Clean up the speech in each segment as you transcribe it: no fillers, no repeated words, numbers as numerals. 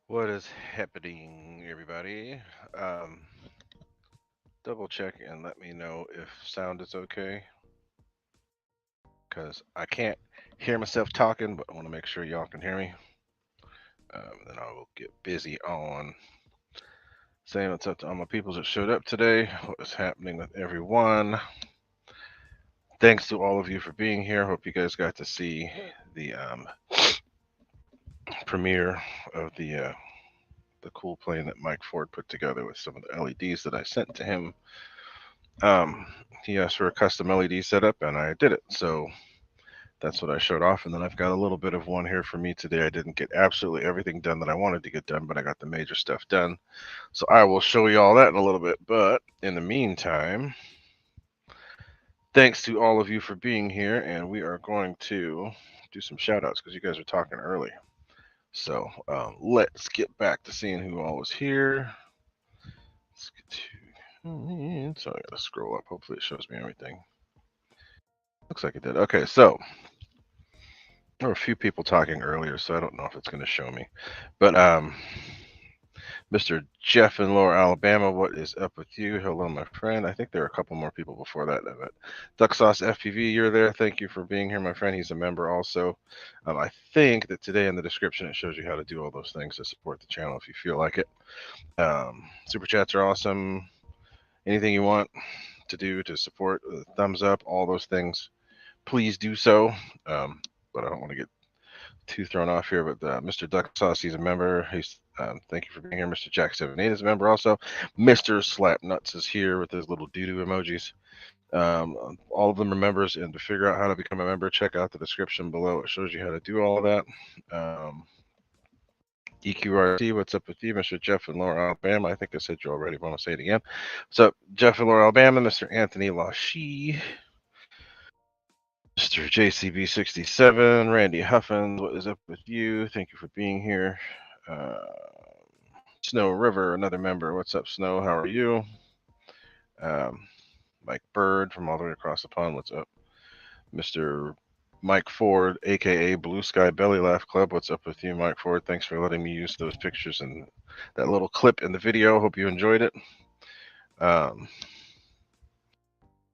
What is happening, everybody? Um, Double check and let me know if sound is okay, because I can't hear myself talking, but I want to make sure y'all can hear me. Then I will get busy on saying what's up to all my peoples that showed up today. What is happening with everyone? Thanks to all of you for being here. Hope you guys got to see the premiere of the cool plane that Mike Ford put together with some of the LEDs that I sent to him. Um, he asked for a custom LED setup, and I did it. So that's what I showed off. And then I've got a little bit of one here for me today. I didn't get absolutely everything done that I wanted to get done, but I got the major stuff done. So I will show you all that in a little bit. But in the meantime, thanks to all of you for being here. And we are going to do some shout outs because you guys are talking early. So let's get back to seeing who all was here. Let's get to. So I got to scroll up. Hopefully it shows me everything. Looks like it did. Okay, so there were a few people talking earlier, so I don't know if it's going to show me. But Mr. Jeff in Lower Alabama, what is up with you? Hello, my friend. I think there are a couple more people before that. But Duck Sauce FPV, you're there. Thank you for being here, my friend. He's a member also. I think that today in the description it shows you how to do all those things to support the channel if you feel like it. Super chats are awesome. Anything you want to do to support, thumbs up, all those things, please do so. But I don't want to get too thrown off here. But Mr. Duck Sauce, he's a member. He's thank you for being here. Mr. Jack78 is a member also. Mr. Slapnuts is here with his little doo-doo emojis. All of them are members, and to figure out how to become a member, check out the description below. It shows you how to do all of that. EQRT, what's up with you? Mr. Jeff and Laura, Alabama. I think I said you already, but I'm going to say it again. What's up, Jeff and Laura, Alabama? Mr. Anthony Lashee. Mr. JCB67, Randy Huffins, what is up with you? Thank you for being here. Snow River, another member. What's up, Snow? How are you? Mike Bird from all the way across the pond. What's up? Mr. Mike Ford, aka Blue Sky Belly Laugh Club. What's up with you, Mike Ford? Thanks for letting me use those pictures and that little clip in the video. Hope you enjoyed it.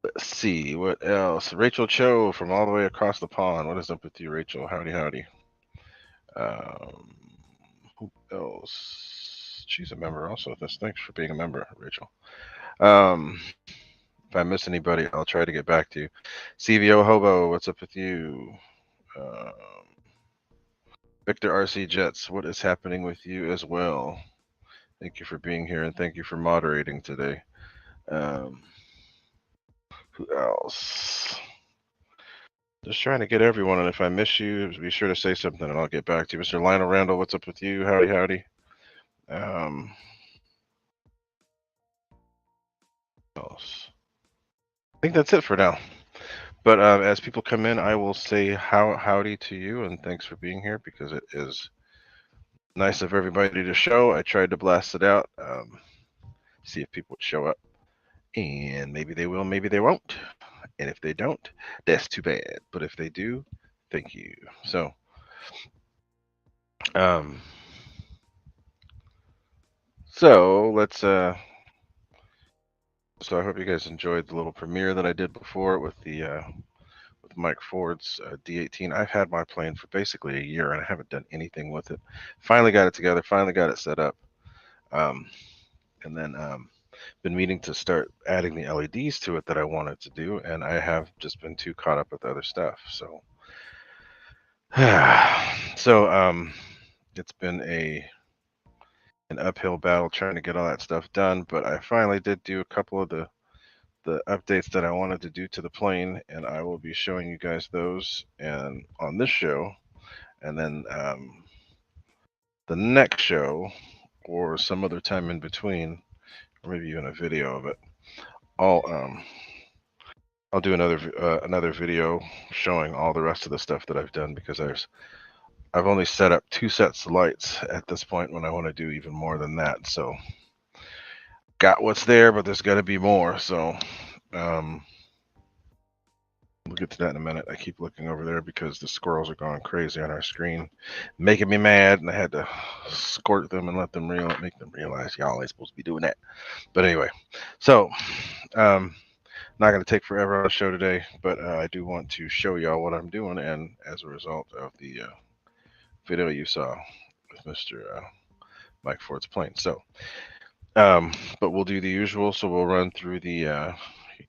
Let's see what else. Rachel Cho from all the way across the pond. What is up with you, Rachel? Howdy, howdy. Who else? She's a member also. Thanks for being a member, Rachel. If I miss anybody, I'll try to get back to you. CVO Hobo, what's up with you? Victor RC Jets, what is happening with you as well? Thank you for being here and thank you for moderating today. Who else? Just trying to get everyone, and if I miss you, be sure to say something and I'll get back to you. Mr. Lionel Randall, what's up with you? Howdy, howdy. Else? I think that's it for now. But as people come in, I will say howdy to you and thanks for being here because it is nice of everybody to show. I tried to blast it out, see if people would show up. And maybe they will, maybe they won't. And if they don't, that's too bad. But if they do, thank you. So, let's so I hope you guys enjoyed the little premiere that I did before with the with Mike Ford's D-18. I've had my plane for basically a year and I haven't done anything with it. Finally got it together, finally got it set up. And then been meaning to start adding the LEDs to it that I wanted to do, and I have just been too caught up with other stuff. So it's been an uphill battle trying to get all that stuff done, but I finally did do a couple of the updates that I wanted to do to the plane, and I will be showing you guys those and on this show, and then the next show or some other time in between, or maybe even a video of it. I'll do another video showing all the rest of the stuff that I've done because I've only set up 2 sets of lights at this point when I want to do even more than that. So got what's there, but there's got to be more. So we'll get to that in a minute. I keep looking over there because the squirrels are going crazy on our screen, making me mad, and I had to escort them and make them realize y'all ain't supposed to be doing that. But anyway, so not going to take forever on the show today, but I do want to show y'all what I'm doing, and as a result of the video you saw with Mr. Mike Ford's plane. So, but we'll do the usual. So we'll run through the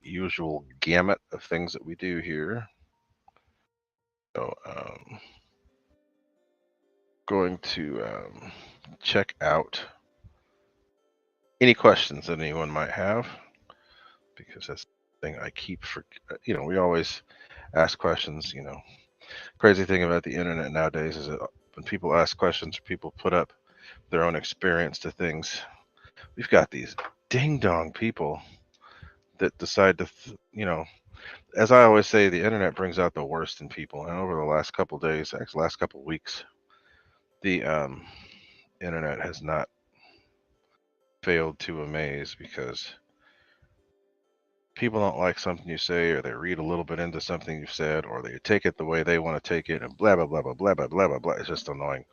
usual gamut of things that we do here. So, going to check out any questions that anyone might have, because that's the thing I keep for, we always ask questions. Crazy thing about the internet nowadays is that when people ask questions or people put up their own experience to things, we've got these ding-dong people that decide to, as I always say, the internet brings out the worst in people. And over the last couple of days, actually last couple of weeks, the internet has not failed to amaze because people don't like something you say, or they read a little bit into something you've said, or they take it the way they want to take it, and blah, blah, blah, blah, blah, blah, blah, blah, blah. It's just annoying.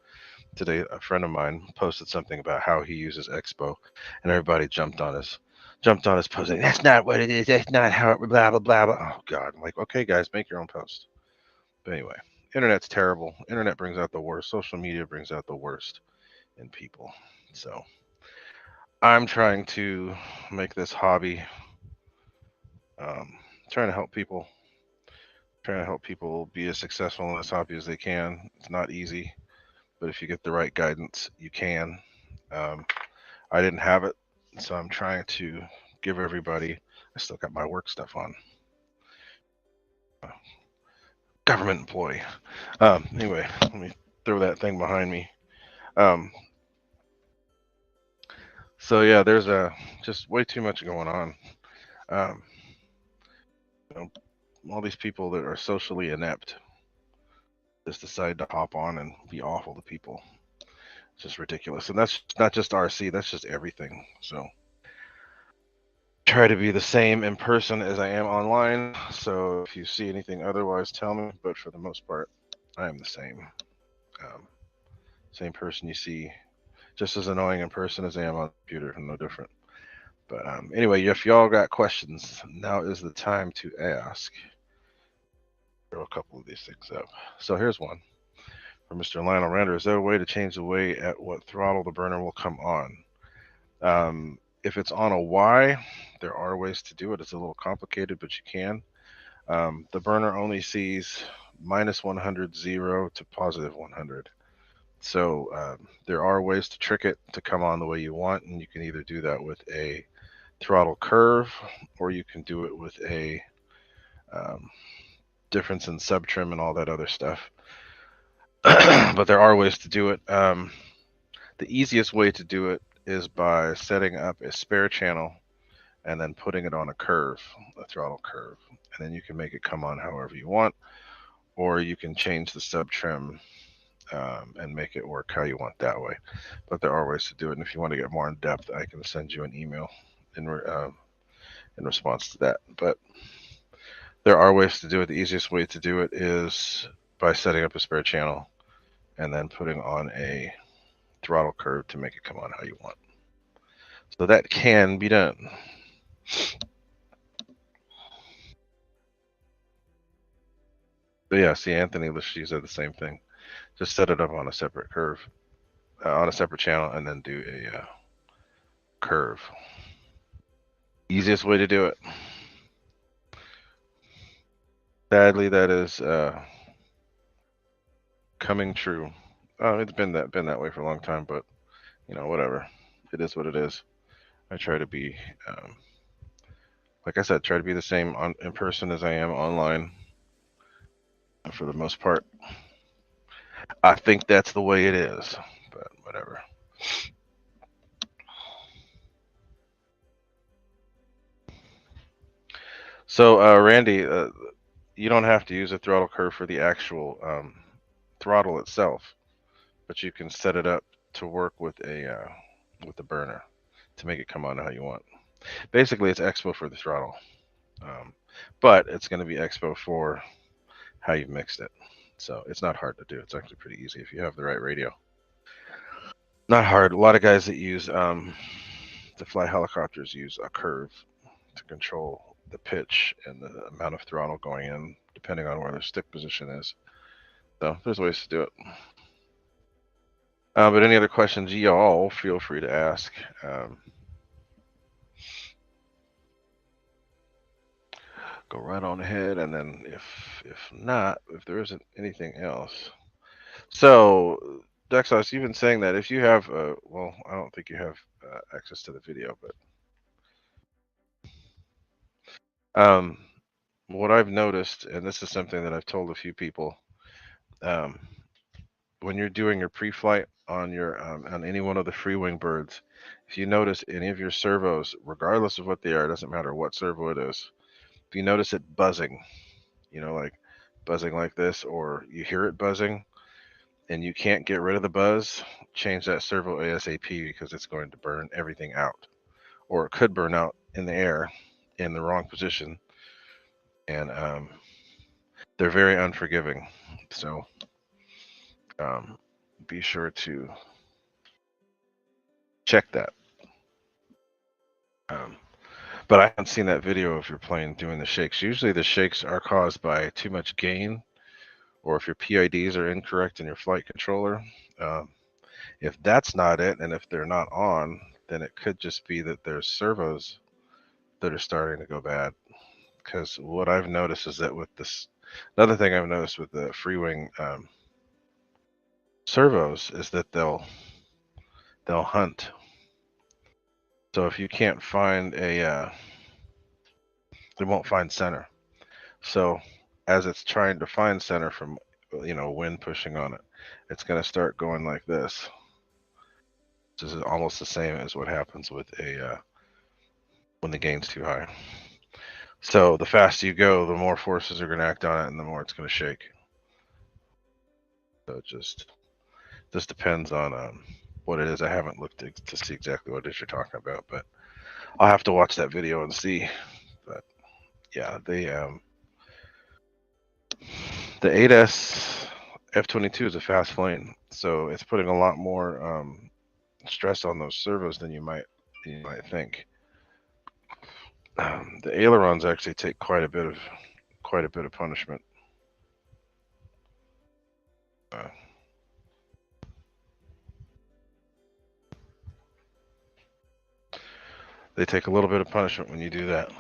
Today, a friend of mine posted something about how he uses Expo, and everybody jumped on his post. That's not what it is. That's not how it, blah, blah, blah, blah. Oh, God. I'm like, okay, guys, make your own post. But anyway, internet's terrible. Internet brings out the worst. Social media brings out the worst in people. So I'm trying to make this hobby, trying to help people be as successful in this hobby as they can. It's not easy, but if you get the right guidance, you can. I didn't have it, so I'm trying to give everybody. I still got my work stuff on. Government employee. Anyway, let me throw that thing behind me. So yeah, there's just way too much going on. Um, you know, all these people that are socially inept just decide to hop on and be awful to people. It's just ridiculous, and that's not just RC. That's just everything. So try to be the same in person as I am online. So if you see anything otherwise, tell me. But for the most part, I am the same. Um, Same person you see, just as annoying in person as I am on the computer. No different. But anyway, if y'all got questions, now is the time to ask. Throw a couple of these things up. So here's one from Mr. Lionel Rander. Is there a way to change the way at what throttle the burner will come on? If it's on a Y, there are ways to do it. It's a little complicated, but you can. The burner only sees minus 100, 0 to positive 100. So there are ways to trick it to come on the way you want, and you can either do that with a throttle curve, or you can do it with a um, difference in sub trim and all that other stuff. But there are ways to do it. The easiest way to do it is by setting up a spare channel and then putting it on a curve, a throttle curve, and then you can make it come on however you want, or you can change the sub trim and make it work how you want that way. But there are ways to do it, and if you want to get more in depth, I can send you an email in response to that. But there are ways to do it. The easiest way to do it is by setting up a spare channel and then putting on a throttle curve to make it come on how you want. So that can be done. But yeah, see, Anthony Lashie said the same thing. Just set it up on a separate curve, on a separate channel, and then do a curve. Easiest way to do it. Sadly, that is coming true. It's been that way for a long time, but whatever. It is what it is. I try to be, like I said, try to be the same in person as I am online. For the most part, I think that's the way it is. But whatever. So, Randy, you don't have to use a throttle curve for the actual throttle itself, but you can set it up to work with the burner to make it come on how you want. Basically, it's expo for the throttle, but it's going to be expo for how you've mixed it. So it's not hard to do. It's actually pretty easy if you have the right radio. Not hard. A lot of guys that use to fly helicopters use a curve to control the pitch and the amount of throttle going in, depending on where their stick position is. So there's ways to do it. But any other questions, y'all feel free to ask. Go right on ahead, and then if not, if there isn't anything else. So, Dexos, you've been saying that if you have, well, I don't think you have access to the video, but what I've noticed, and this is something that I've told a few people, when you're doing your pre-flight on your on any one of the freewing birds, if you notice any of your servos, regardless of what they are, it doesn't matter what servo it is, if you notice it buzzing, like buzzing like this, or you hear it buzzing, and you can't get rid of the buzz, change that servo ASAP because it's going to burn everything out, or it could burn out in the air in the wrong position, and they're very unforgiving. So be sure to check that. But I haven't seen that video of your plane doing the shakes. Usually the shakes are caused by too much gain, or if your PIDs are incorrect in your flight controller. If that's not it, and if they're not on, then it could just be that there's servos that are starting to go bad. Because what I've noticed is that with this, another thing I've noticed with the freewing servos is that they'll hunt. So if you can't find they won't find center. So as it's trying to find center from wind pushing on it, it's going to start going like this. This is almost the same as what happens with a when the gain's too high. So the faster you go, the more forces are going to act on it, and the more it's going to shake. So it just depends on what it is. I haven't looked to see exactly what it is you're talking about, but I'll have to watch that video and see. But yeah, the 8S F-22 is a fast plane, so it's putting a lot more stress on those servos than you might think. The ailerons actually take quite a bit of punishment. They take a little bit of punishment when you do that.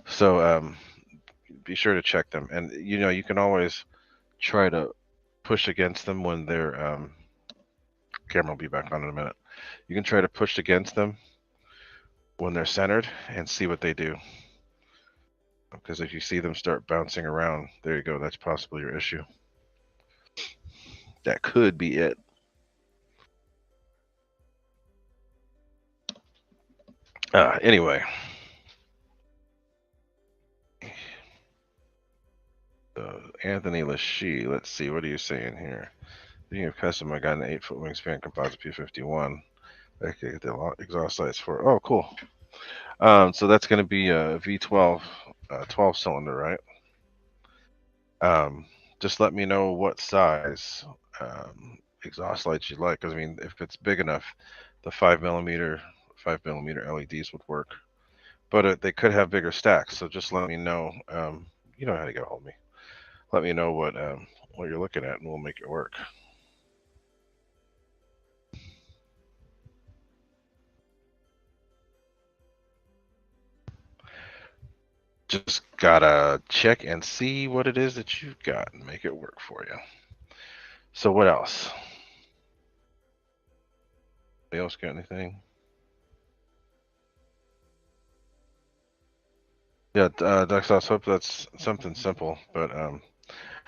So be sure to check them, and you can always try to push against them when they're camera will be back on in a minute. You can try to push against them when they're centered and see what they do, because if you see them start bouncing around, there you go, that's possibly your issue. That could be it. Anyway, Anthony Lachey, let's see, what are you saying here? Being a custom, I got an 8-foot wingspan composite P51. I could get the exhaust lights for. Oh, cool. So that's going to be a V12, 12 cylinder, right? Just let me know what size exhaust lights you'd like. Because I mean, if it's big enough, the 5mm LEDs would work. But they could have bigger stacks. So just let me know. You know how to get a hold of me. Let me know what you're looking at, and we'll make it work. Just gotta check and see what it is that you've got and make it work for you. So what else? Anybody else got anything? Yeah, Duxos, hope that's something simple. But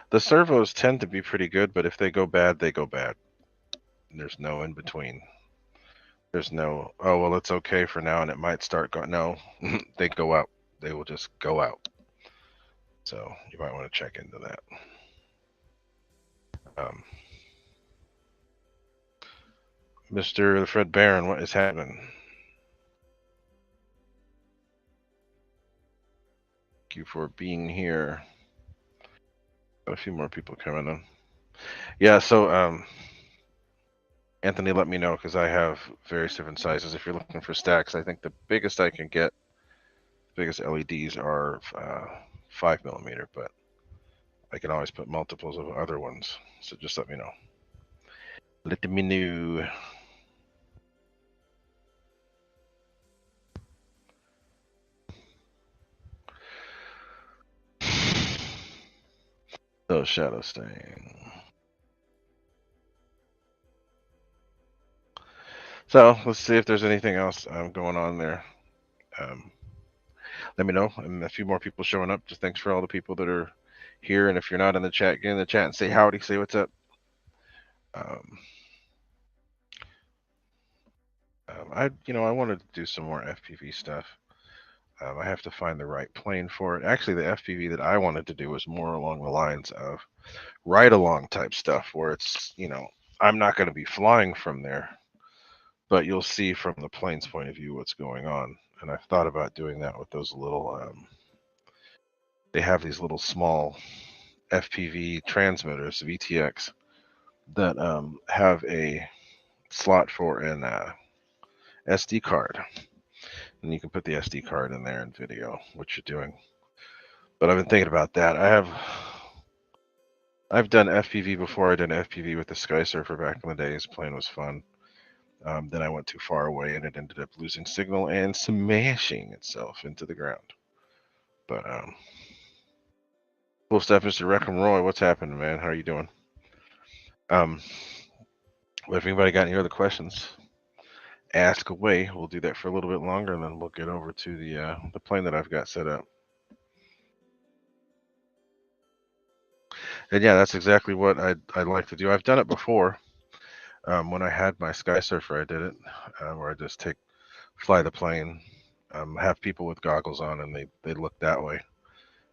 the servos tend to be pretty good, but if they go bad, they go bad. There's no in between. There's no, oh, well, it's okay for now, and it might start going. No, they go out. They will just go out. So you might want to check into that. Mr. Fred Barron, what is happening? Thank you for being here. Got a few more people coming in. Yeah, so Anthony, let me know, because I have various different sizes. If you're looking for stacks, I think the biggest I can get, biggest LEDs are 5mm, but I can always put multiples of other ones. So just let me know. Let me know. Oh, shadow stain. So let's see if there's anything else going on there. Let me know. And a few more people showing up. Just thanks for all the people that are here. And if you're not in the chat, get in the chat and say howdy, say what's up. I wanted to do some more FPV stuff. I have to find the right plane for it. Actually, the FPV that I wanted to do was more along the lines of ride-along type stuff, where it's, I'm not going to be flying from there, but you'll see from the plane's point of view what's going on. And I've thought about doing that with those little, they have these little small FPV transmitters, VTX, that have a slot for an SD card. And you can put the SD card in there and video what you're doing. But I've been thinking about that. I've done FPV before. I did FPV with the Sky Surfer back in the days. Plane was fun. Then I went too far away, and it ended up losing signal and smashing itself into the ground. But cool stuff, Mr. Reckham Roy. What's happening, man? How are you doing? If anybody got any other questions, ask away. We'll do that for a little bit longer, and then we'll get over to the plane that I've got set up. And yeah, that's exactly what I'd like to do. I've done it before. When I had my Sky Surfer, I did it where I just fly the plane, have people with goggles on, and they look that way,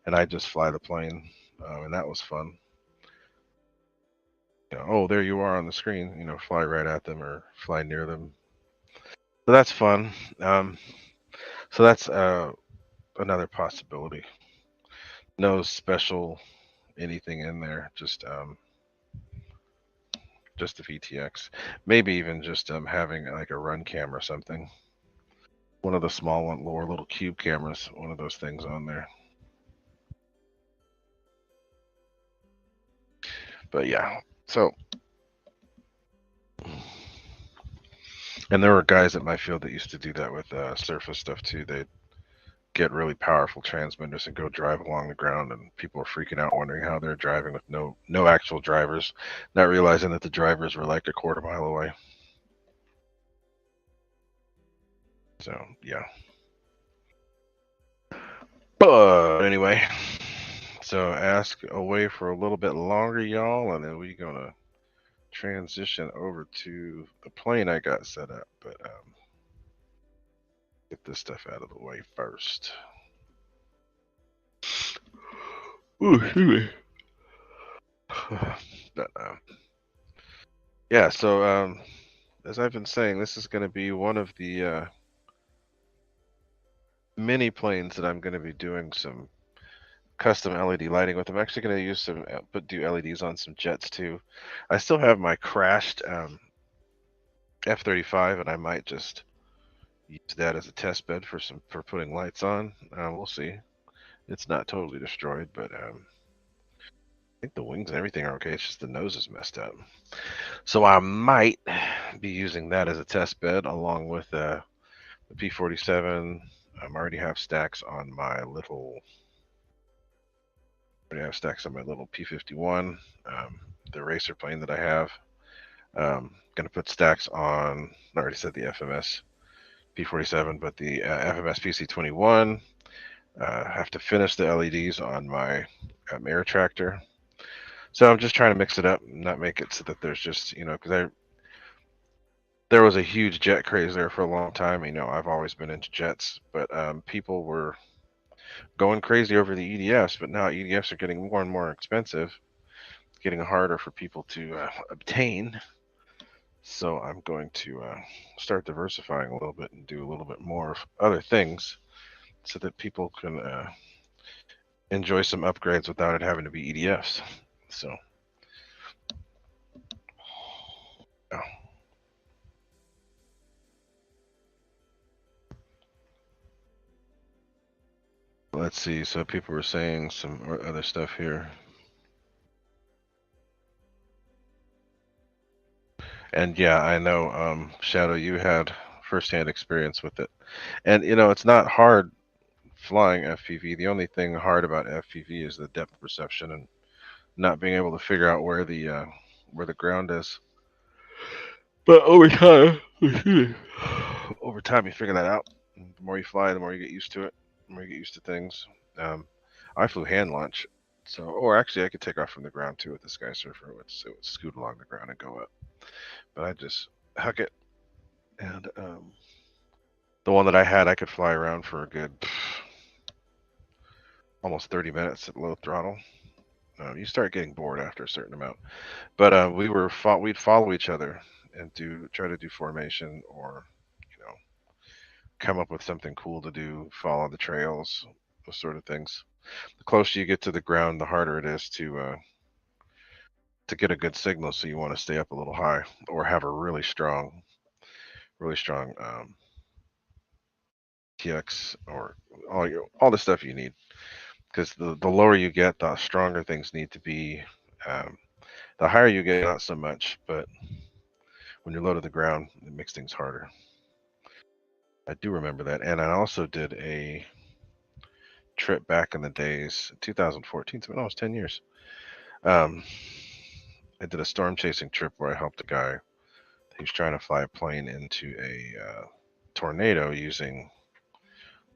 and I just fly the plane, and that was fun. Oh, there you are on the screen. Fly right at them or fly near them. So that's fun. So that's another possibility. No special anything in there, just the VTX. Maybe even just having like a run cam or something. One of the small one, lower little cube cameras, one of those things on there. But yeah, so and there were guys at my field that used to do that with surface stuff too. They'd get really powerful transmitters and go drive along the ground, and people were freaking out, wondering how they're driving with no actual drivers, not realizing that the drivers were like a quarter mile away. So yeah. But anyway, so ask away for a little bit longer, y'all, and then we're gonna transition over to the plane I got set up. But get this stuff out of the way first. Ooh, excuse me. But yeah, so as I've been saying, this is going to be one of the mini planes that I'm going to be doing some custom LED lighting with. I'm actually going to use do LEDs on some jets too. I still have my crashed F-35, and I might just use that as a test bed for putting lights on. We'll see. It's not totally destroyed, but I think the wings and everything are okay. It's just the nose is messed up. So I might be using that as a test bed along with the P-47. I already have stacks on my little. P-51, the racer plane that I have. Gonna put stacks on. I already said the FMS P-47, but the FMS PC-21. Have to finish the LEDs on my air tractor. So I'm just trying to mix it up, not make it so that there's just because there was a huge jet craze there for a long time. I've always been into jets, but people were going crazy over the EDFs, but now EDFs are getting more and more expensive, getting harder for people to obtain. So I'm going to start diversifying a little bit and do a little bit more of other things so that people can enjoy some upgrades without it having to be EDFs. So, yeah. Let's see. So people were saying some other stuff here. And yeah, I know, Shadow, you had firsthand experience with it. And it's not hard flying FPV. The only thing hard about FPV is the depth perception and not being able to figure out where the ground is. But over time, over time, you figure that out. The more you fly, the more you get used to it. The more you get used to things. I flew hand launch, or actually, I could take off from the ground too with the Sky Surfer. It would scoot along the ground and go up. But I just huck it, and the one that I had, I could fly around for a good almost 30 minutes at low throttle. You start getting bored after a certain amount. But we'd follow each other and try to do formation or come up with something cool to do, follow the trails, those sort of things. The closer you get to the ground, the harder it is to get a good signal. So you want to stay up a little high or have a really strong TX or all the stuff you need. Because the lower you get, the stronger things need to be. The higher you get, not so much, but when you're low to the ground, it makes things harder. I do remember that, and I also did a trip back in the days, 2014. It's been almost 10 years. I did a storm chasing trip where I helped a guy. He was trying to fly a plane into a tornado using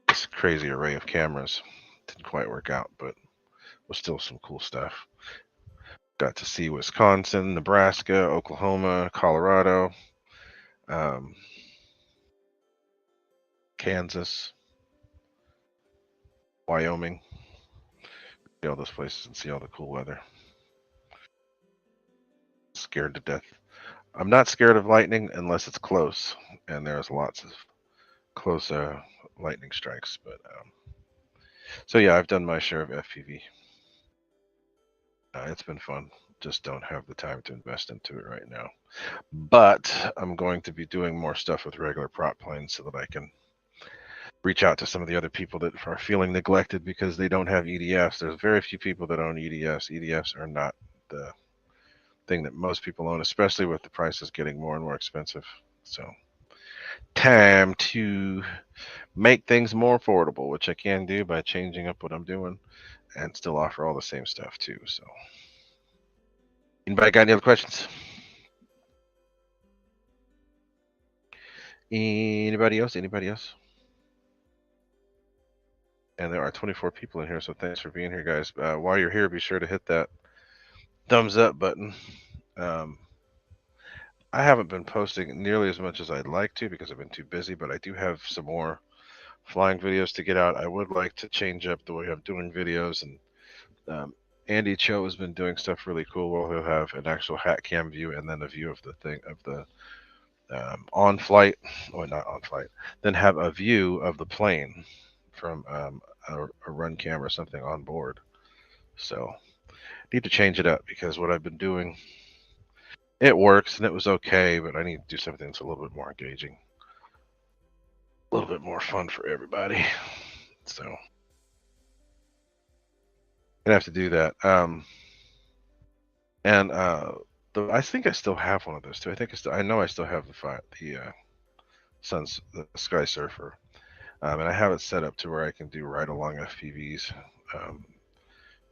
this crazy array of cameras. Didn't quite work out, but was still some cool stuff. Got to see Wisconsin, Nebraska, Oklahoma, Colorado, Kansas, Wyoming. See all those places and see all the cool weather. Scared to death. I'm not scared of lightning unless it's close, and there's lots of close lightning strikes. But so yeah, I've done my share of FPV. It's been fun. Just don't have the time to invest into it right now. But I'm going to be doing more stuff with regular prop planes so that I can reach out to some of the other people that are feeling neglected because they don't have EDFs. There's very few people that own EDFs. EDFs are not the thing that most people own, especially with the prices getting more and more expensive. So time to make things more affordable, which I can do by changing up what I'm doing and still offer all the same stuff too. So anybody got any other questions? Anybody else? Anybody else? And there are 24 people in here, so thanks for being here, guys. While you're here, be sure to hit that thumbs up button. I haven't been posting nearly as much as I'd like to because I've been too busy, but I do have some more flying videos to get out. I would like to change up the way I'm doing videos, and Andy Cho has been doing stuff really cool. Well, he'll have an actual hat cam view and then a view of the thing of the on flight, or not on flight, then have a view of the plane from a run cam or something on board. So need to change it up because what I've been doing, it works and it was okay, but I need to do something that's a little bit more engaging, a little bit more fun for everybody. So gonna have to do that. And I think I still have one of those too. I know I still have the Sky Surfer, and I have it set up to where I can do ride along FPVs.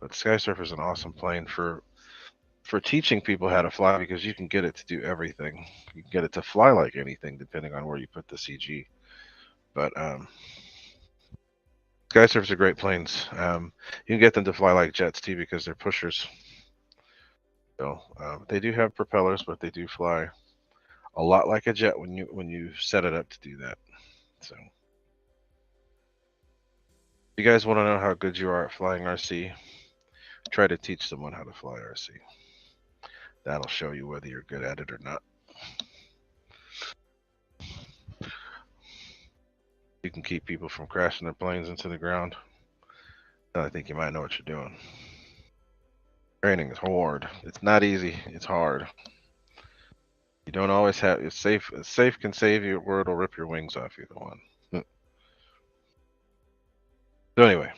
But Sky Surfer is an awesome plane for teaching people how to fly because you can get it to do everything. You can get it to fly like anything depending on where you put the CG. But Sky Surfers are great planes. You can get them to fly like jets too because they're pushers. So they do have propellers, but they do fly a lot like a jet when you set it up to do that. So if you guys want to know how good you are at flying RC, try to teach someone how to fly RC. That'll show you whether you're good at it or not. You can keep people from crashing their planes into the ground. I think you might know what you're doing. Training is hard. It's not easy. It's hard. You don't always have. It's safe. Safe can save you, or it'll rip your wings off. Either one. So anyway,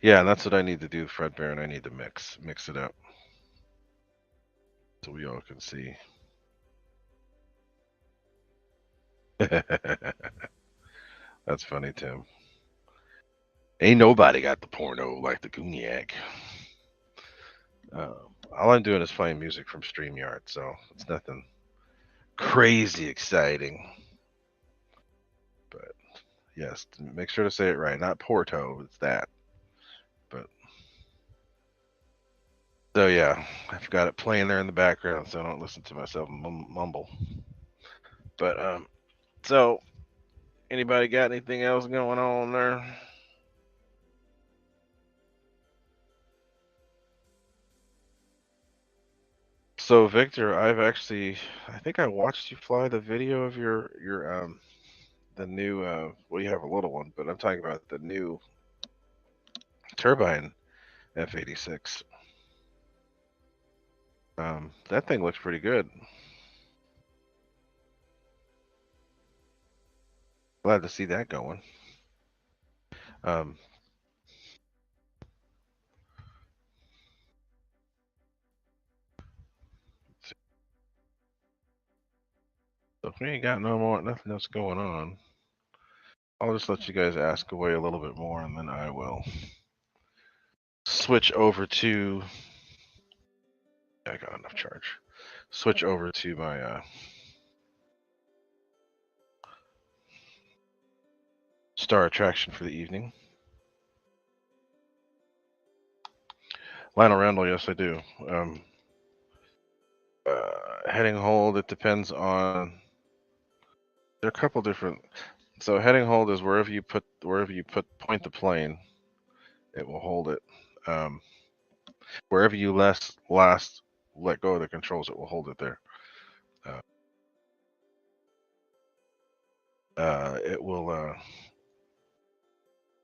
yeah, and that's what I need to do, Fred Barron. I need to mix it up, so we all can see. That's funny, Tim. Ain't nobody got the porno like the Gooniac. All I'm doing is playing music from StreamYard, so it's nothing crazy exciting. But yes, make sure to say it right. Not Porto, it's that. But so yeah, I've got it playing there in the background so I don't listen to myself mumble. But so anybody got anything else going on there? So Victor, I think I watched you fly the video of your the new well, you have a little one, but I'm talking about the new turbine F86. That thing looks pretty good. Glad to see that going. Um, so if we ain't got nothing else going on, I'll just let you guys ask away a little bit more, and then I will switch over to. I got enough charge. Switch over to my star attraction for the evening. Lionel Randall, yes, I do. Heading hold, it depends on. There are a couple different. So heading hold is wherever you point the plane, it will hold it. Wherever you last let go of the controls, it will hold it there. It will.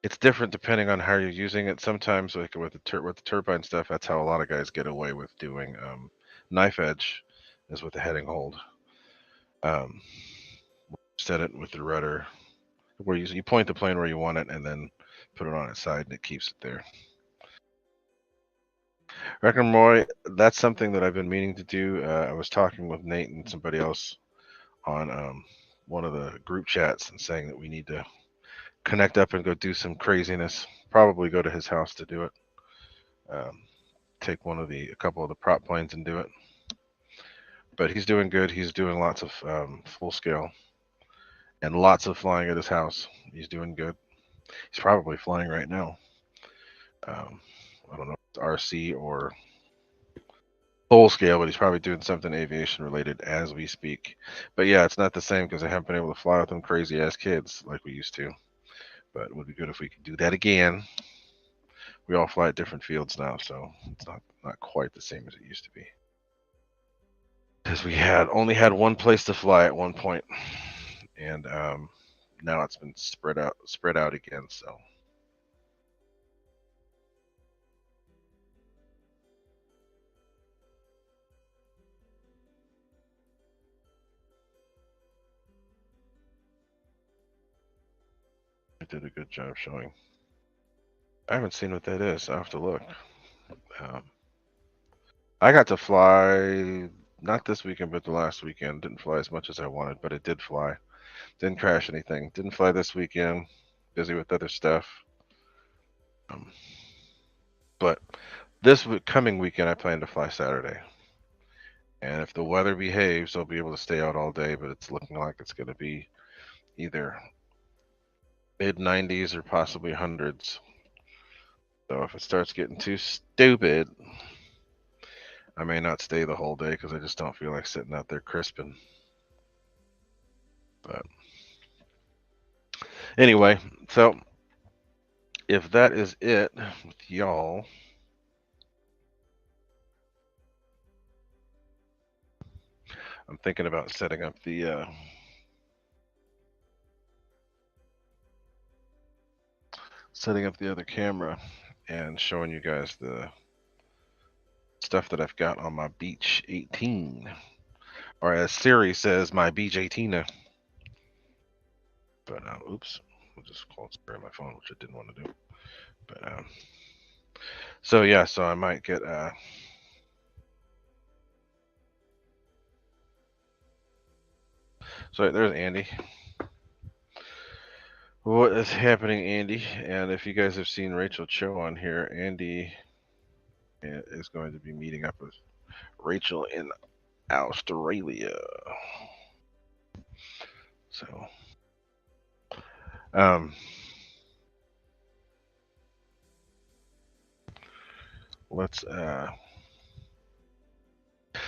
It's different depending on how you're using it. Sometimes, like with the turbine stuff, that's how a lot of guys get away with doing knife edge, is with the heading hold. Set it with the rudder, where you point the plane where you want it, and then put it on its side, and it keeps it there. Reckon Roy, that's something that I've been meaning to do. I was talking with Nate and somebody else on one of the group chats and saying that we need to connect up and go do some craziness. Probably go to his house to do it. Take a couple of the prop planes and do it. But he's doing good. He's doing lots of full scale and lots of flying at his house. He's doing good. He's probably flying right now. I don't know if it's RC or full scale, but he's probably doing something aviation related as we speak. But yeah, it's not the same because I haven't been able to fly with them crazy ass kids like we used to. But it would be good if we could do that again. We all fly at different fields now, so it's not quite the same as it used to be. Because we only had one place to fly at one point, and now it's been spread out again. So. I did a good job showing. I haven't seen what that is. I'll have to look. I got to fly, not this weekend, but the last weekend. Didn't fly as much as I wanted, but it did fly. Didn't crash anything. Didn't fly this weekend. Busy with other stuff. But this coming weekend, I plan to fly Saturday. And if the weather behaves, I'll be able to stay out all day, but it's looking like it's going to be either mid-90s or possibly hundreds. So if it starts getting too stupid, I may not stay the whole day because I just don't feel like sitting out there crisping. But anyway, so if that is it with y'all, I'm thinking about setting up the other camera and showing you guys the stuff that I've got on my Beech 18, or as Siri says, my Beech 18. But oops, I'll just call Siri on my phone, which I didn't want to do. But so yeah, so I might get so there's Andy. What is happening, Andy? And if you guys have seen Rachel Cho on here, Andy is going to be meeting up with Rachel in Australia. So, let's.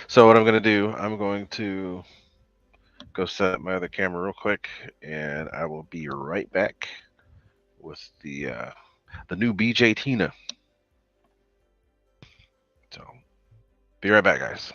So what I'm going to do, I'm going to go set up my other camera real quick, and I will be right back with the new Beech 18. So, be right back, guys.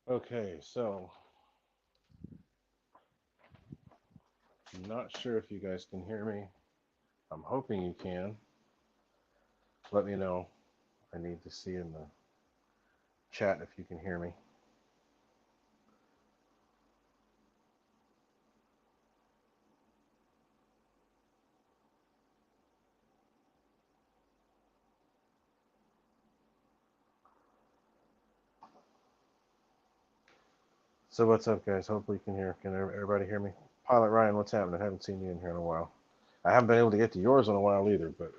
Okay, so I'm not sure if you guys can hear me. I'm hoping you can. Let me know. I need to see in the chat if you can hear me. So what's up, guys? Hopefully you can hear. Can everybody hear me? Pilot Ryan, what's happening? I haven't seen you in here in a while. I haven't been able to get to yours in a while either, but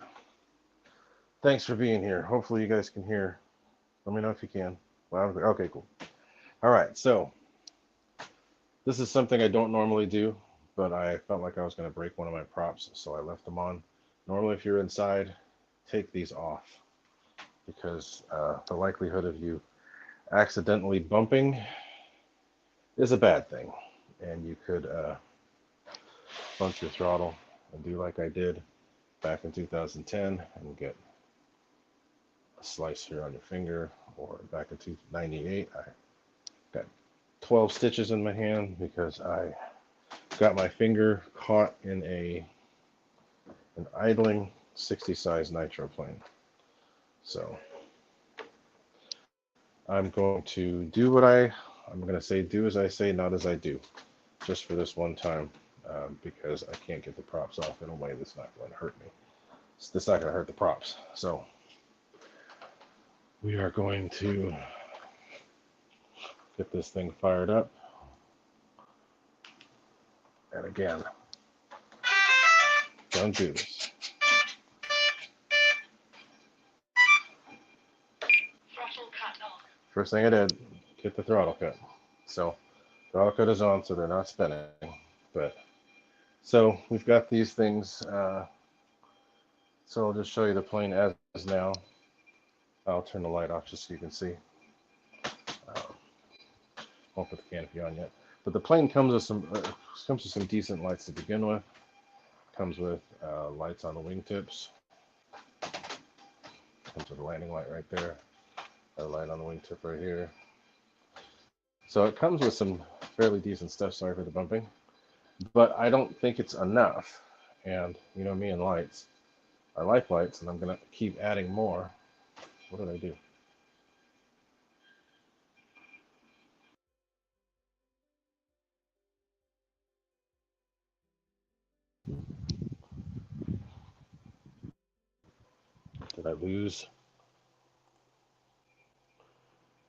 thanks for being here. Hopefully you guys can hear. Let me know if you can. Well, okay, cool. All right, so this is something I don't normally do, but I felt like I was going to break one of my props, so I left them on. Normally, if you're inside, take these off because the likelihood of you accidentally bumping is a bad thing, and you could bump your throttle and do like I did back in 2010 and get a slice here on your finger, or back in 1998 I got 12 stitches in my hand because I got my finger caught in an idling 60 size nitro plane. So I'm going to do what I'm going to say, do as I say, not as I do, just for this one time, because I can't get the props off in a way that's not going to hurt me. That's not going to hurt the props. So we are going to get this thing fired up. And again, don't do this. First thing I did, get the throttle cut. So throttle cut is on, so they're not spinning. But so we've got these things So I'll just show you the plane as is now. I'll turn the light off just so you can see. Um, won't put the canopy on yet. But the plane comes with some decent lights to begin with. Comes with lights on the wingtips. Comes with a landing light right there. A light on the wingtip right here. So it comes with some fairly decent stuff. Sorry for the bumping. But I don't think it's enough. And you know me and lights. I like lights, and I'm going to keep adding more. What did I do? Did I lose?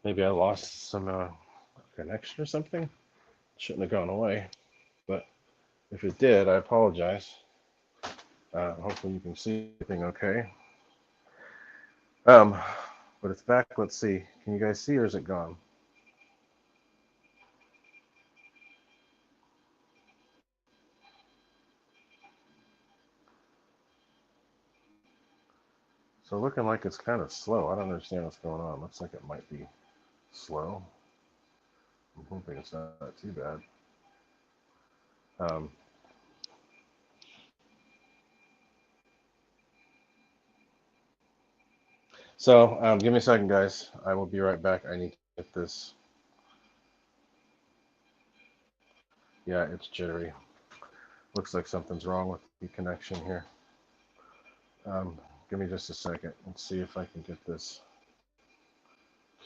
Maybe I lost some connection or something? Shouldn't have gone away. But if it did, I apologize. Hopefully you can see everything okay. Um, but it's back. Let's see. Can you guys see, or is it gone? So looking like it's kind of slow. I don't understand what's going on. Looks like it might be slow. I'm hoping it's not too bad. Um, so give me a second, guys. I will be right back. I need to get this. Yeah, it's jittery. Looks like something's wrong with the connection here. Give me just a second. Let's see if I can get this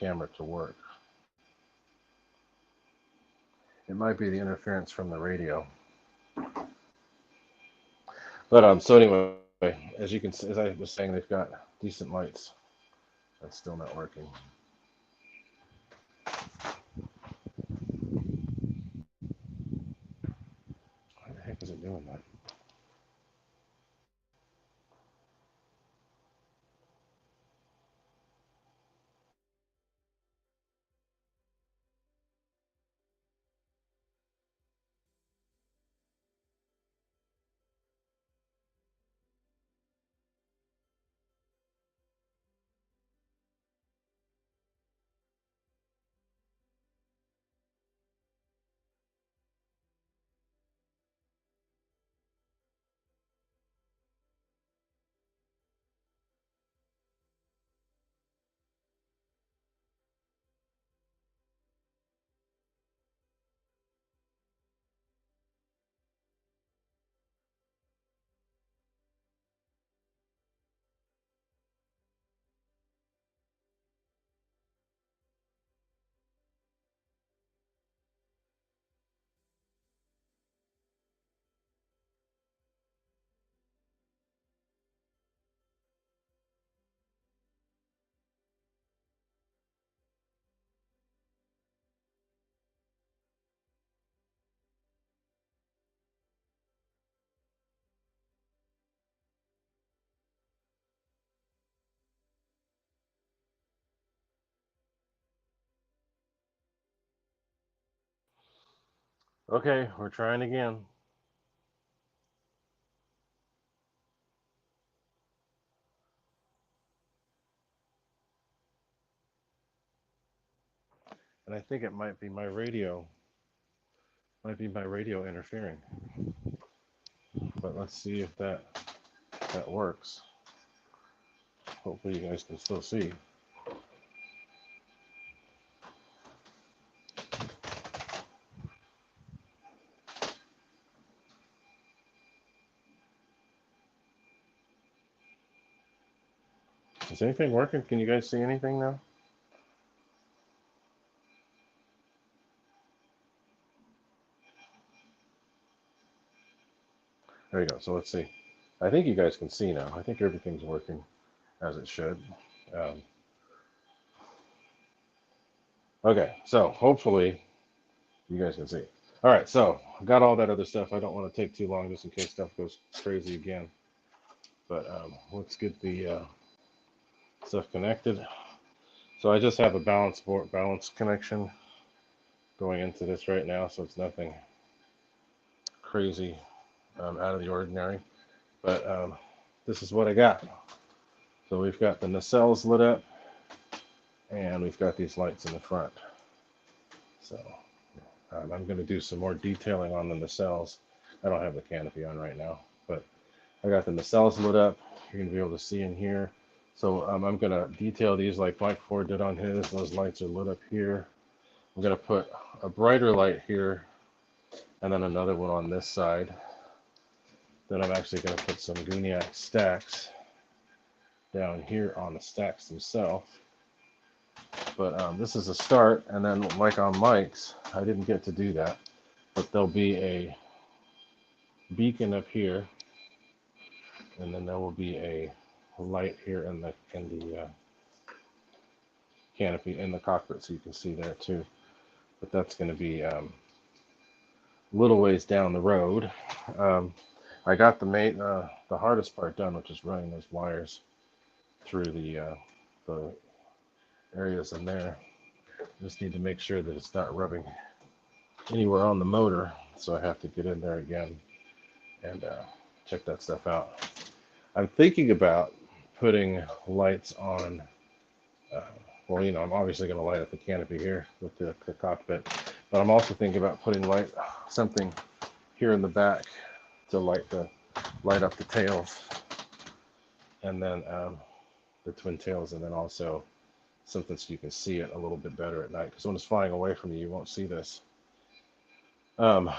camera to work. It might be the interference from the radio. But so anyway, as you can see, as I was saying, they've got decent lights. That's still not working. Why the heck is it doing that? Okay, we're trying again. And I think it might be my radio interfering. But let's see if that works. Hopefully you guys can still see. Is anything working? Can you guys see anything now? There you go. So let's see. I think you guys can see now. I think everything's working as it should. Um, okay, so hopefully you guys can see. All right, so I've got all that other stuff. I don't want to take too long just in case stuff goes crazy again. But let's get the stuff connected. So I just have a balance connection going into this right now, so it's nothing crazy out of the ordinary. But this is what I got. So we've got the nacelles lit up, and we've got these lights in the front. So I'm going to do some more detailing on the nacelles. I don't have the canopy on right now, but I got the nacelles lit up. You're going to be able to see in here. So I'm going to detail these like Mike Ford did on his. Those lights are lit up here. I'm going to put a brighter light here and then another one on this side. Then I'm actually going to put some Gooniac stacks down here on the stacks themselves. But this is a start, and then like on Mike's, I didn't get to do that, but there'll be a beacon up here, and then there will be a light here in the canopy in the cockpit, so you can see there too. But that's going to be a little ways down the road. I got the hardest part done, which is running those wires through the areas in there. Just need to make sure that it's not rubbing anywhere on the motor, so I have to get in there again and check that stuff out. I'm thinking about putting lights on. Well, I'm obviously going to light up the canopy here with the cockpit, but I'm also thinking about putting something here in the back to light up the tails, and then the twin tails, and then also something so you can see it a little bit better at night, because when it's flying away from you, you won't see this. But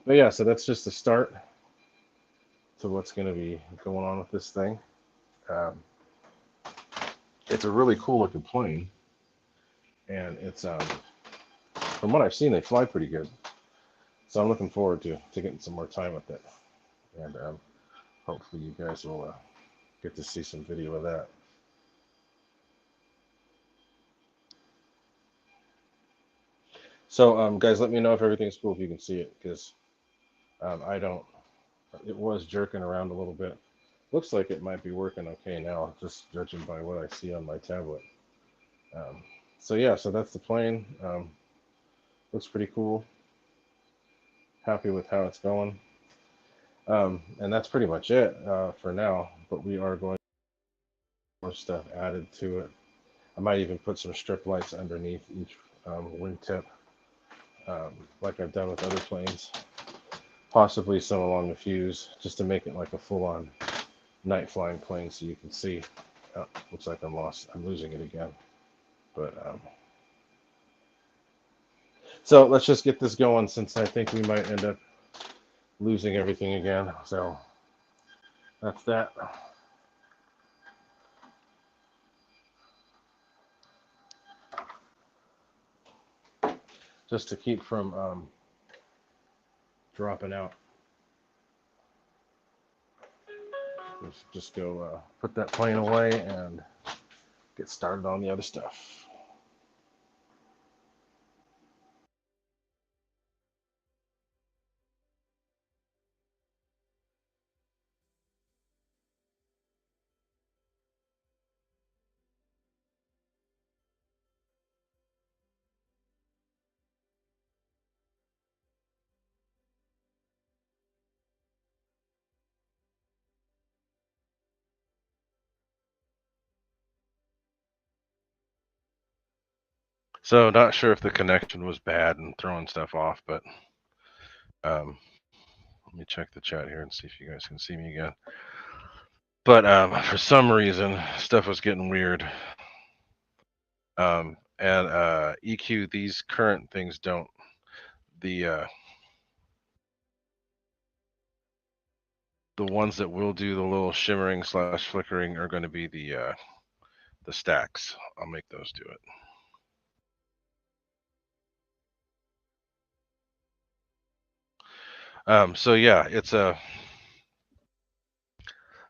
yeah, so that's just the start to what's going to be going on with this thing. It's a really cool looking plane, and it's from what I've seen, they fly pretty good. So I'm looking forward to getting some more time with it, and hopefully you guys will get to see some video of that. So guys, let me know if everything's cool, if you can see it, because I don't. It was jerking around a little bit. Looks like it might be working okay now, just judging by what I see on my tablet. So yeah, so that's the plane. Looks pretty cool. Happy with how it's going. And that's pretty much it for now, but we are going to get more stuff added to it. I might even put some strip lights underneath each wingtip, like I've done with other planes. Possibly some along the fuse, just to make it like a full-on night flying plane, so you can see. Oh, looks like I'm losing it again. But so let's just get this going, since I think we might end up losing everything again. So that's that. Just to keep from dropping out. Let's just go put that plane away and get started on the other stuff. So not sure if the connection was bad and throwing stuff off, but let me check the chat here and see if you guys can see me again. But for some reason, stuff was getting weird. And EQ, these current things don't. The ones that will do the little shimmering / flickering are going to be the stacks. I'll make those do it. So yeah, it's a.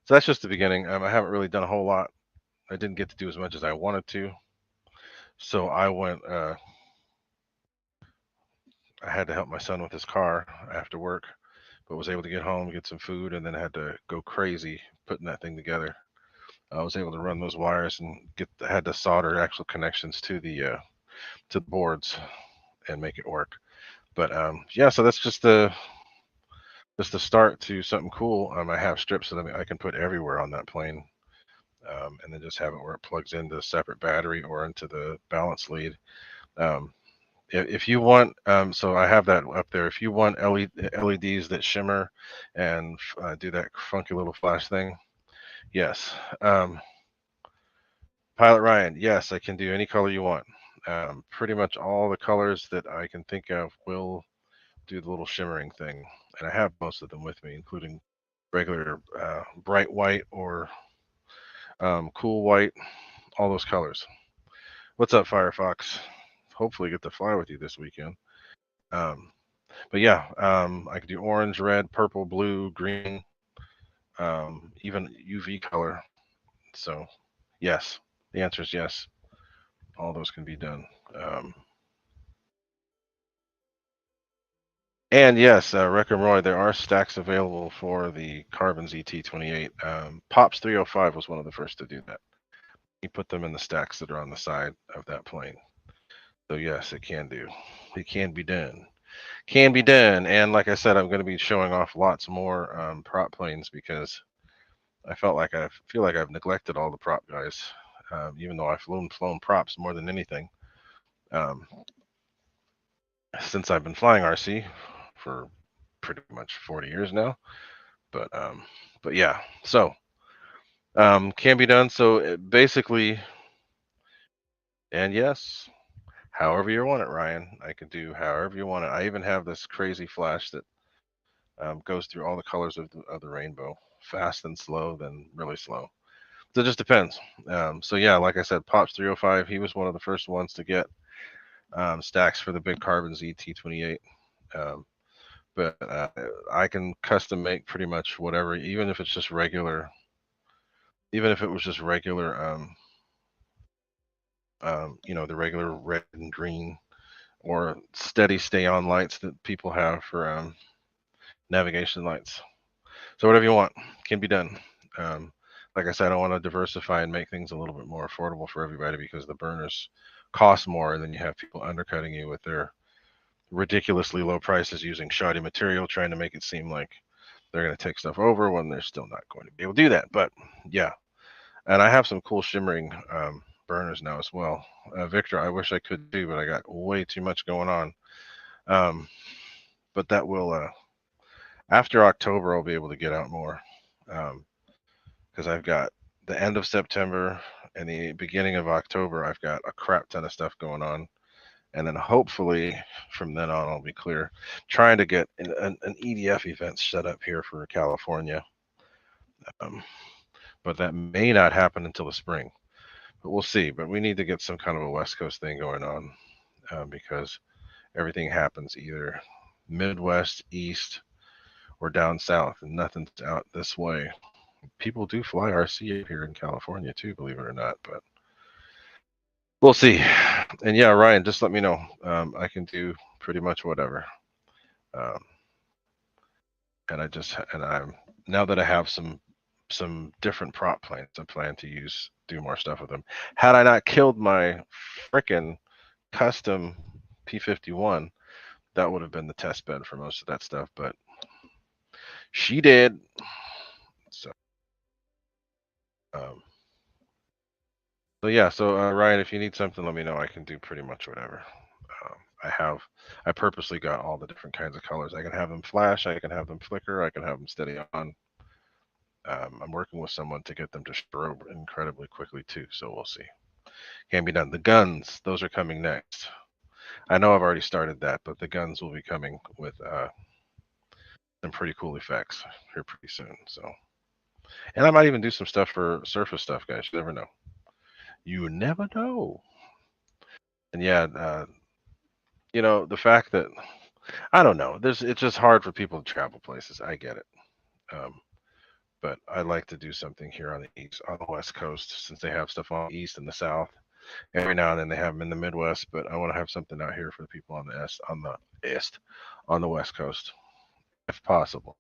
So that's just the beginning. I haven't really done a whole lot. I didn't get to do as much as I wanted to. So I went. I had to help my son with his car after work, but was able to get home, get some food, and then had to go crazy putting that thing together. I was able to run those wires and had to solder actual connections to the boards and make it work. But yeah, so that's just the just to start to something cool, I have strips that I can put everywhere on that plane, and then just have it where it plugs into a separate battery or into the balance lead. If you want, so I have that up there. If you want LEDs that shimmer and do that funky little flash thing, yes. Pilot Ryan, yes, I can do any color you want. Pretty much all the colors that I can think of will do the little shimmering thing, and I have most of them with me, including regular bright white or cool white, all those colors. What's up, Firefox? Hopefully get to fly with you this weekend. But yeah, I can do orange, red, purple, blue, green, even UV color. So yes, the answer is yes. All those can be done. And yes, Wreck and Roy, there are stacks available for the Carbon ZT-28. Pops 305 was one of the first to do that. He put them in the stacks that are on the side of that plane. So yes, it can do. It can be done. Can be done. And like I said, I'm going to be showing off lots more prop planes because I feel like I've neglected all the prop guys, even though I've flown props more than anything um, since I've been flying RC for pretty much 40 years now. But yeah, so can be done. So basically, and yes, however you want it, Ryan, I can do however you want it. I even have this crazy flash that goes through all the colors of the rainbow, fast and slow, then really slow. So it just depends. So yeah, like I said, Pops 305, he was one of the first ones to get stacks for the big Carbon ZT-28. But I can custom make pretty much whatever, even if it's just regular, even if it was just regular, the regular red and green or steady stay on lights that people have for navigation lights. So whatever you want can be done. Like I said, I want to diversify and make things a little bit more affordable for everybody because the burners cost more, and then you have people undercutting you with their ridiculously low prices using shoddy material, trying to make it seem like they're going to take stuff over when they're still not going to be able to do that. But yeah, and I have some cool shimmering burners now as well. Victor, I wish I could do, but I got way too much going on. But that will, after October, I'll be able to get out more. Because I've got the end of September and the beginning of October, I've got a crap ton of stuff going on. And then hopefully from then on, I'll be clear. Trying to get an EDF event set up here for California. But that may not happen until the spring. But we'll see. But we need to get some kind of a West Coast thing going on because everything happens either Midwest, East, or down south, and nothing's out this way. People do fly RC up here in California too, believe it or not, but we'll see. And yeah, Ryan, just let me know. I can do pretty much whatever. And I'm now that I have some different prop planes, I plan to do more stuff with them. Had I not killed my frickin' custom P-51, that would have been the test bed for most of that stuff, but she did. So yeah, so Ryan, if you need something, let me know. I can do pretty much whatever. I purposely got all the different kinds of colors. I can have them flash, I can have them flicker, I can have them steady on. I'm working with someone to get them to strobe incredibly quickly too, so we'll see. Can be done. The guns, those are coming next. I know I've already started that, but the guns will be coming with some pretty cool effects here pretty soon. So, and I might even do some stuff for surface stuff, guys. You never know. You never know. And yeah, the fact that I don't know, it's just hard for people to travel places. I get it, but I like to do something here on the east, on the West Coast, since they have stuff on the east and the south. Every now and then they have them in the Midwest, but I want to have something out here for the people on the on the West Coast, if possible,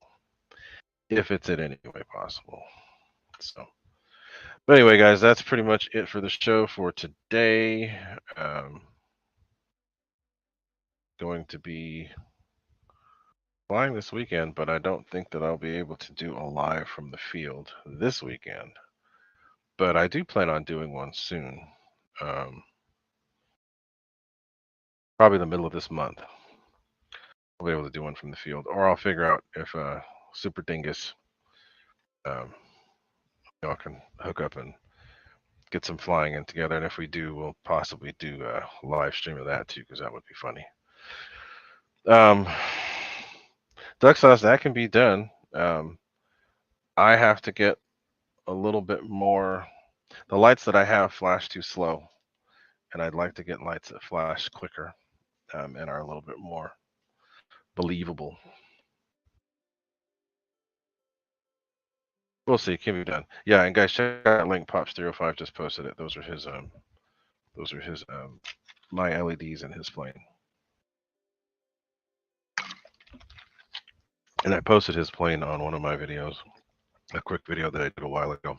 if it's in any way possible. So, but anyway, guys, that's pretty much it for the show for today. Going to be flying this weekend, but I don't think that I'll be able to do a live from the field this weekend. But I do plan on doing one soon. Probably the middle of this month. I'll be able to do one from the field, or I'll figure out if Super Dingus, y'all can hook up and get some flying in together. And if we do, we'll possibly do a live stream of that too, because that would be funny. Duck sauce, that can be done. I have to get a little bit more. The lights that I have flash too slow, and I'd like to get lights that flash quicker and are a little bit more believable. We'll see. Can be done. Yeah, and guys, check out link. Pops305 just posted it. Those are his my LEDs in his plane. And I posted his plane on one of my videos, a quick video that I did a while ago.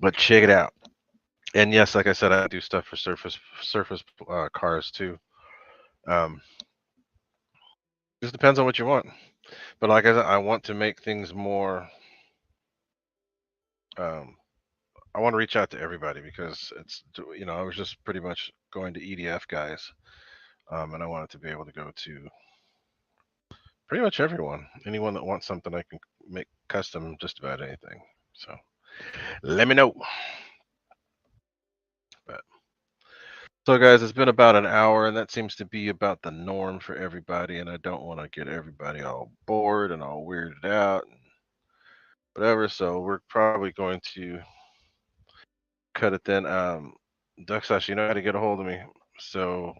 But check it out. And yes, like I said, I do stuff for surface cars too. Just depends on what you want. But like I said, I want to make things more. I want to reach out to everybody because it's, you know, I was just pretty much going to EDF guys, and I wanted to be able to go to pretty much everyone. Anyone that wants something, I can make custom just about anything. So let me know. But so guys, it's been about an hour, and that seems to be about the norm for everybody. And I don't want to get everybody all bored and all weirded out and whatever. So we're probably going to cut it then. Duck Sauce, you know how to get a hold of me. So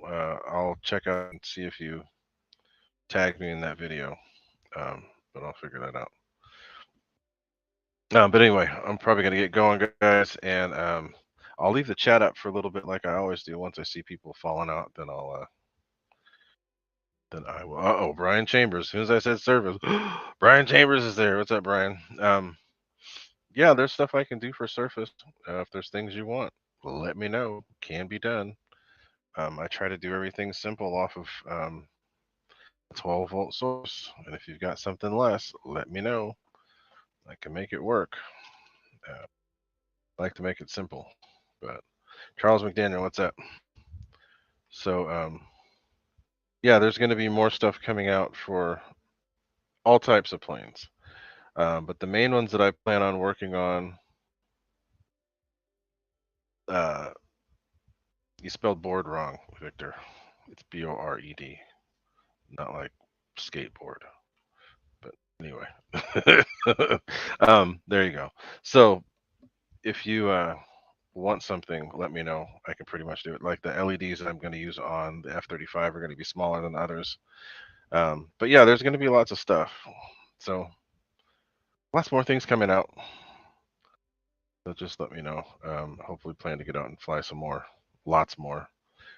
I'll check out and see if you tag me in that video. But I'll figure that out. But anyway, I'm probably going to get going, guys. And I'll leave the chat up for a little bit like I always do. Once I see people falling out, then I will. Uh-oh, Brian Chambers. As soon as I said service, Brian Chambers is there. What's up, Brian? Yeah, there's stuff I can do for surface. If there's things you want, let me know. Can be done. I try to do everything simple off of 12-volt source. And if you've got something less, let me know. I can make it work. I like to make it simple. But Charles McDaniel, what's up? So, yeah, there's going to be more stuff coming out for all types of planes. But the main ones that I plan on working on, you spelled board wrong, Victor. It's B-O-R-E-D, not like skateboard. But anyway, there you go. So if you want something, let me know. I can pretty much do it. Like the LEDs that I'm going to use on the F-35 are going to be smaller than others. But yeah, there's going to be lots of stuff. So lots more things coming out. So just let me know. Hopefully plan to get out and fly some more, lots more.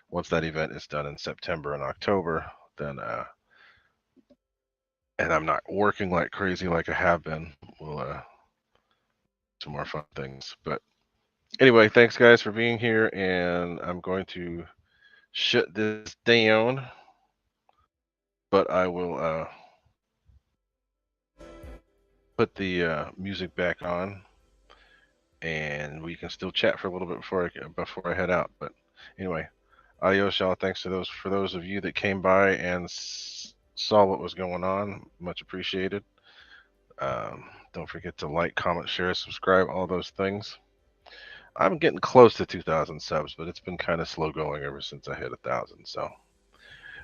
Once that event is done in September and October, then and I'm not working like crazy like I have been, we'll some more fun things. But anyway, thanks guys for being here, and I'm going to shut this down, but I will put the music back on, and we can still chat for a little bit before I head out. But anyway, adios, y'all. Thanks to those of you that came by and saw what was going on. Much appreciated. Don't forget to like, comment, share, subscribe, all those things. I'm getting close to 2,000 subs, but it's been kind of slow going ever since I hit 1,000. So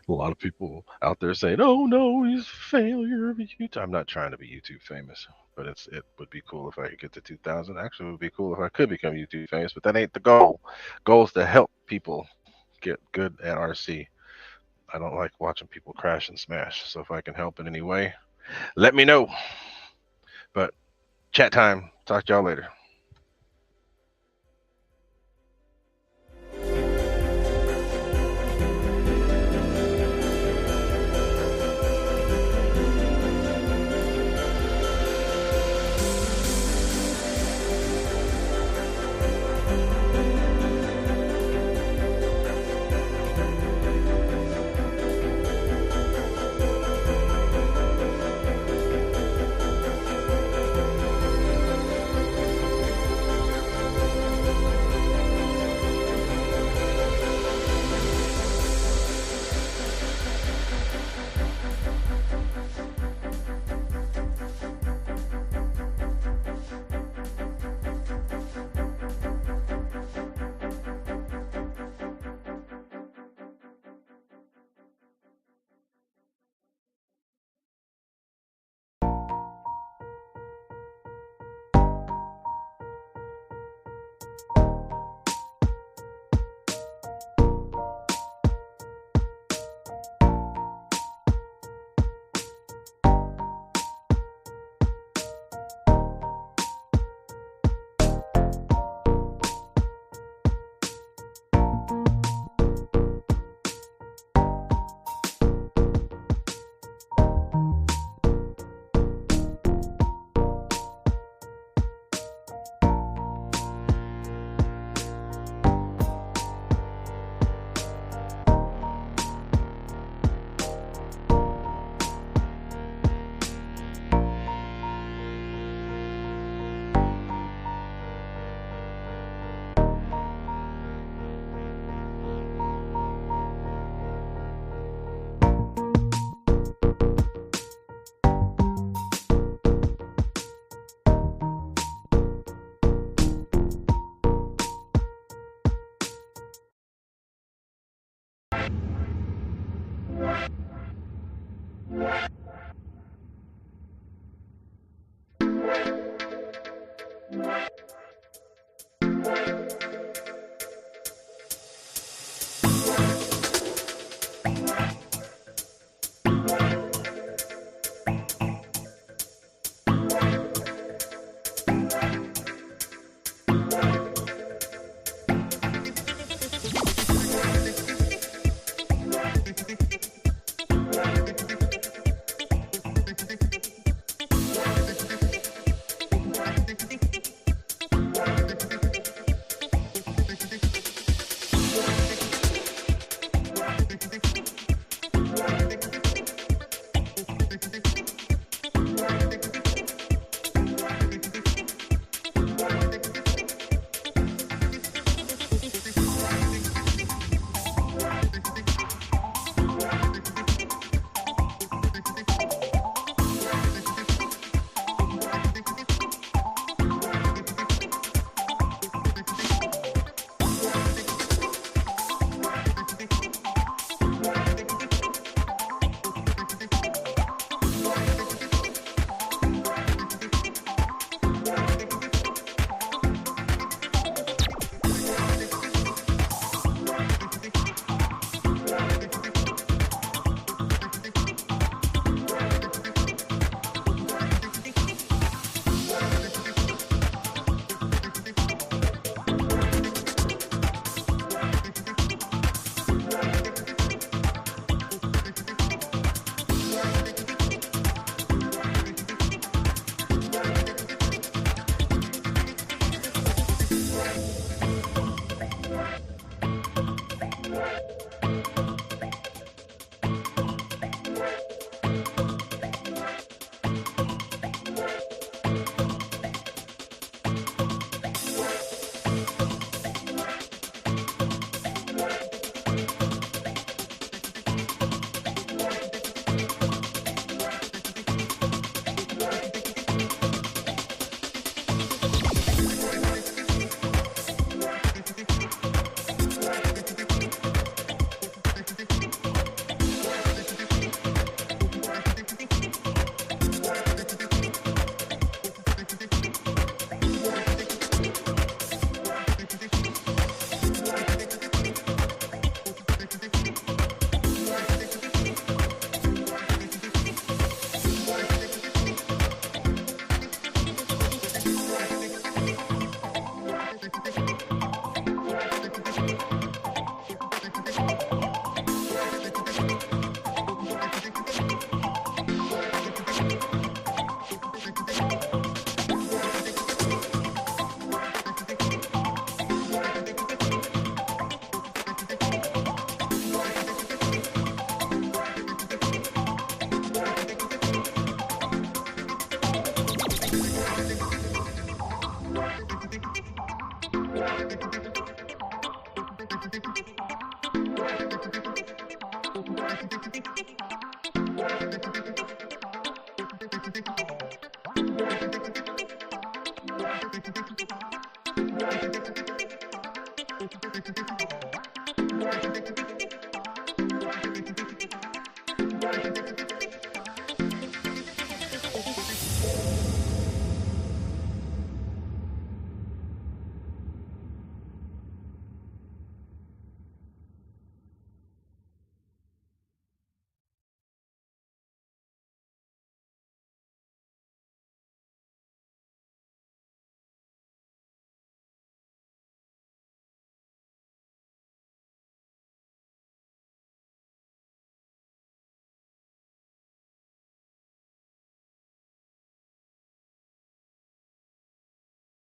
a lot of people out there saying, "Oh no, he's a failure of YouTube." I'm not trying to be YouTube famous, but it would be cool if I could get to 2,000. Actually, it would be cool if I could become YouTube famous, but that ain't the goal. Goal is to help people get good at RC. I don't like watching people crash and smash. So if I can help in any way, let me know. But chat time. Talk to y'all later.